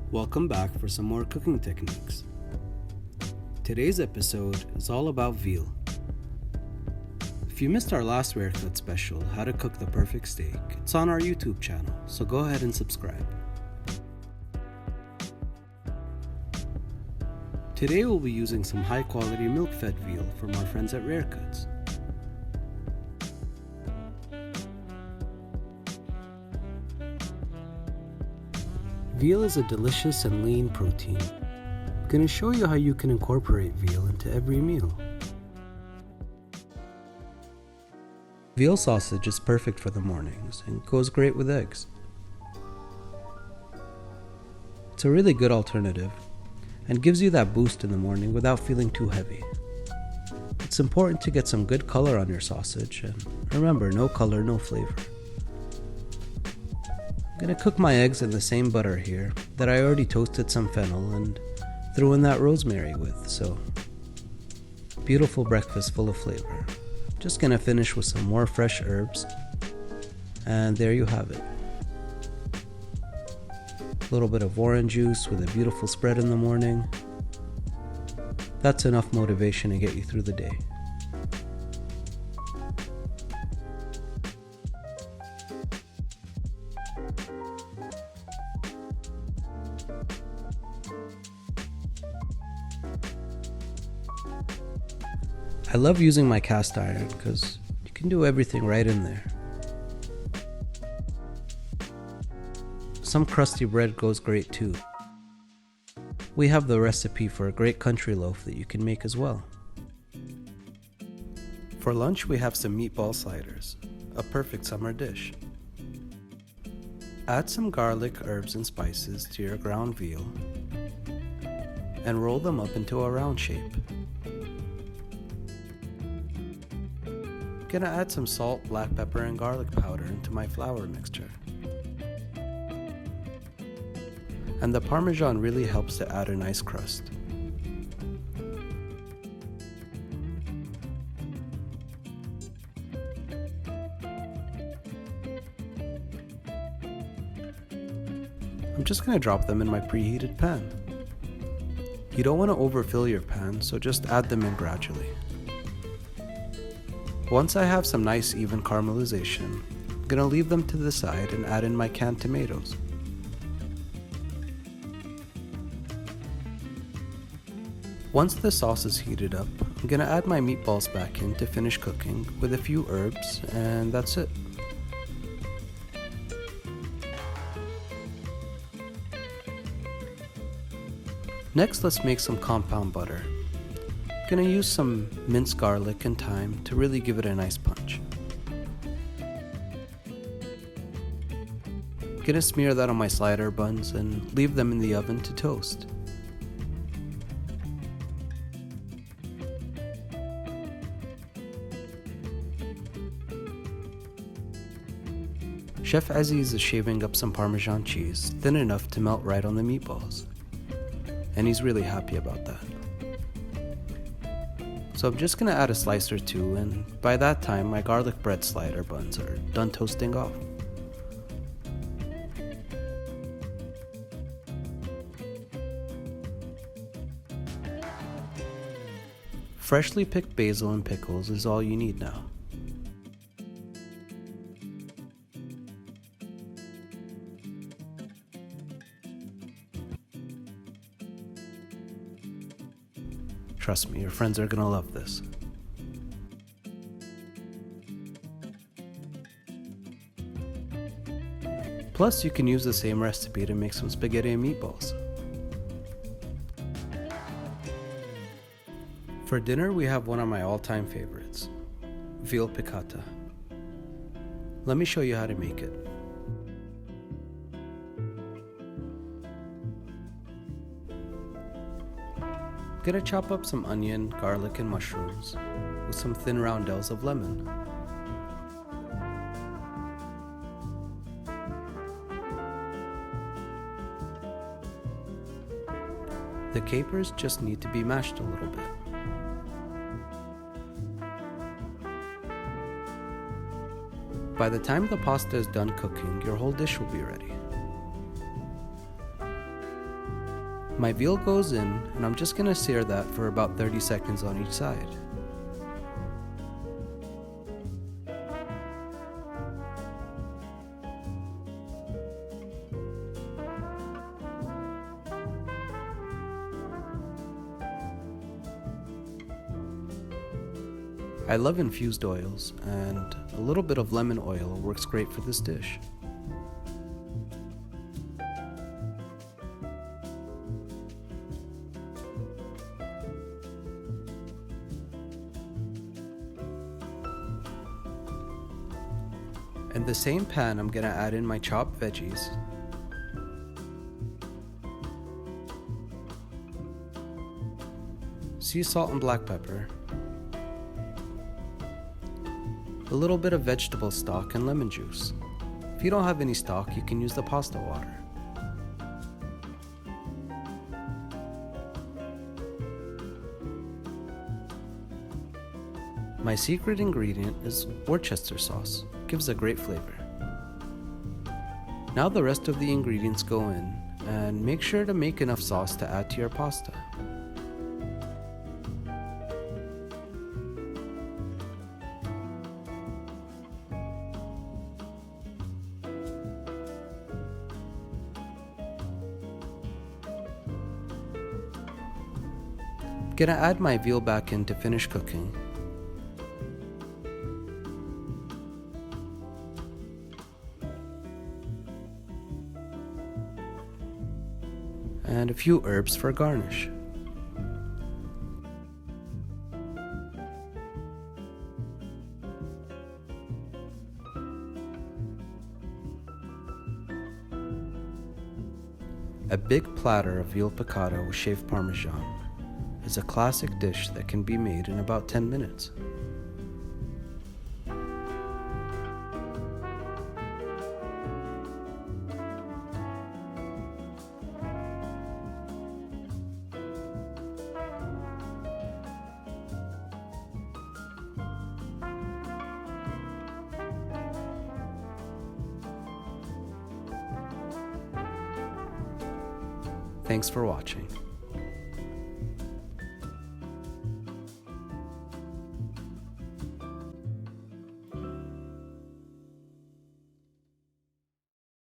Welcome back for some more cooking techniques. Today's episode is all about veal. If you missed our last Rare Cut special, How to Cook the Perfect Steak, it's on our YouTube channel, so go ahead and subscribe. Today we'll be using some high quality milk-fed veal from our friends at Rare Cuts. Veal is a delicious and lean protein. I'm going to show you how you can incorporate veal into every meal. Veal sausage is perfect for the mornings and goes great with eggs. It's a really good alternative and gives you that boost in the morning without feeling too heavy. It's important to get some good color on your sausage, and remember, no color, no flavor. I'm going to cook my eggs in the same butter here that I already toasted some fennel and threw in that rosemary with, so beautiful breakfast full of flavor. Just going to finish with some more fresh herbs, and there you have it. A little bit of orange juice with a beautiful spread in the morning. That's enough motivation to get you through the day. I love using my cast iron because you can do everything right in there. Some crusty bread goes great too. We have the recipe for a great country loaf that you can make as well. For lunch we have some meatball sliders, a perfect summer dish. Add some garlic, herbs, and spices to your ground veal and roll them up into a round shape. Gonna add some salt, black pepper, and garlic powder into my flour mixture. And the Parmesan really helps to add a nice crust. I'm just gonna drop them in my preheated pan. You don't want to overfill your pan, so just add them in gradually. Once I have some nice even caramelization, I'm gonna leave them to the side and add in my canned tomatoes. Once the sauce is heated up, I'm gonna add my meatballs back in to finish cooking with a few herbs, and that's it. Next, let's make some compound butter. Gonna use some minced garlic and thyme to really give it a nice punch. Gonna smear that on my slider buns and leave them in the oven to toast. Chef Aziz is shaving up some Parmesan cheese, thin enough to melt right on the meatballs. And he's really happy about that. So I'm just gonna add a slice or two, and by that time my garlic bread slider buns are done toasting off. Freshly picked basil and pickles is all you need now. Trust me, your friends are gonna love this. Plus, you can use the same recipe to make some spaghetti and meatballs. For dinner, we have one of my all-time favorites, veal piccata. Let me show you how to make it. Gonna chop up some onion, garlic, and mushrooms with some thin roundels of lemon. The capers just need to be mashed a little bit. By the time the pasta is done cooking, your whole dish will be ready. My veal goes in, and I'm just going to sear that for about 30 seconds on each side. I love infused oils, and a little bit of lemon oil works great for this dish. In the same pan, I'm gonna add in my chopped veggies, sea salt and black pepper, a little bit of vegetable stock and lemon juice. If you don't have any stock, you can use the pasta water. My secret ingredient is Worcester sauce. It gives a great flavor. Now the rest of the ingredients go in, and make sure to make enough sauce to add to your pasta. Gonna add my veal back in to finish cooking. And a few herbs for garnish. A big platter of veal piccata with shaved parmesan is a classic dish that can be made in about 10 minutes. Thanks for watching.